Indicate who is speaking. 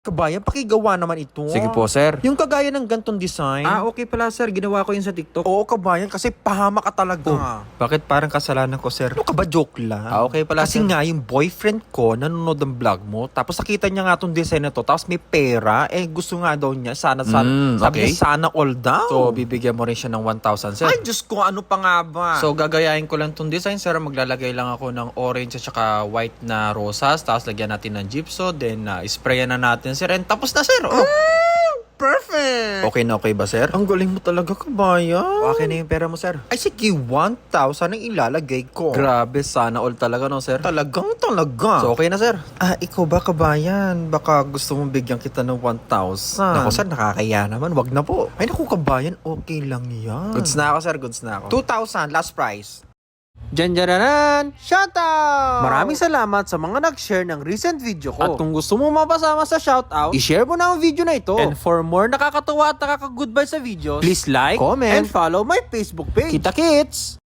Speaker 1: Kabayan, pakigawa naman ito.
Speaker 2: Sige po, sir.
Speaker 1: Yung kagaya ng gantong design.
Speaker 2: Okay pala, sir. Ginawa ko yun sa TikTok.
Speaker 1: Oo, kabayan, kasi pahama ka talaga.
Speaker 2: Bakit parang kasalanan ko, sir?
Speaker 1: Ano ka ba, joke lang?
Speaker 2: Okay pala,
Speaker 1: Kasi
Speaker 2: sir.
Speaker 1: nga, yung boyfriend ko, nanonood ng vlog mo, tapos nakita niya nga tong design na to, tapos may pera, gusto nga daw niya, sabi
Speaker 2: okay.
Speaker 1: niya, sana all daw.
Speaker 2: So, bibigyan mo rin siya ng 1,000, sir.
Speaker 1: Ay, Diyos ko, ano pa nga ba?
Speaker 2: So, gagayahin ko lang tong design, sir. Maglalagay lang ako ng orange at saka white na rosas. Tapos, lagyan natin ng gypso. Then, sprayan na natin, sir. And tapos na, sir. Oh.
Speaker 1: Perfect!
Speaker 2: Okay na okay ba, sir?
Speaker 1: Ang galing mo talaga, kabayan.
Speaker 2: Okay na yung pera mo, sir.
Speaker 1: Ay, sige, 1,000 ang ilalagay ko.
Speaker 2: Grabe, sana all talaga, no, sir?
Speaker 1: Talagang talaga.
Speaker 2: So, okay na, sir.
Speaker 1: Ikaw ba, kabayan? Baka gusto mong bigyan kita ng 1,000.
Speaker 2: Naku, sir, nakakaya naman. Wag na po.
Speaker 1: Ay, naku, kabayan, okay lang yan.
Speaker 2: Goods na ako, sir. Goods na ako.
Speaker 1: 2,000, last price.
Speaker 2: Janjaranan! Shoutout!
Speaker 1: Maraming salamat sa mga nag-share ng recent video ko.
Speaker 2: At kung gusto mo mapasama sa shoutout,
Speaker 1: i-share mo na ang video na ito.
Speaker 2: and for more nakakatuwa at nakaka-good vibes sa videos,
Speaker 1: please like,
Speaker 2: comment,
Speaker 1: and follow my Facebook page.
Speaker 2: Kita kits!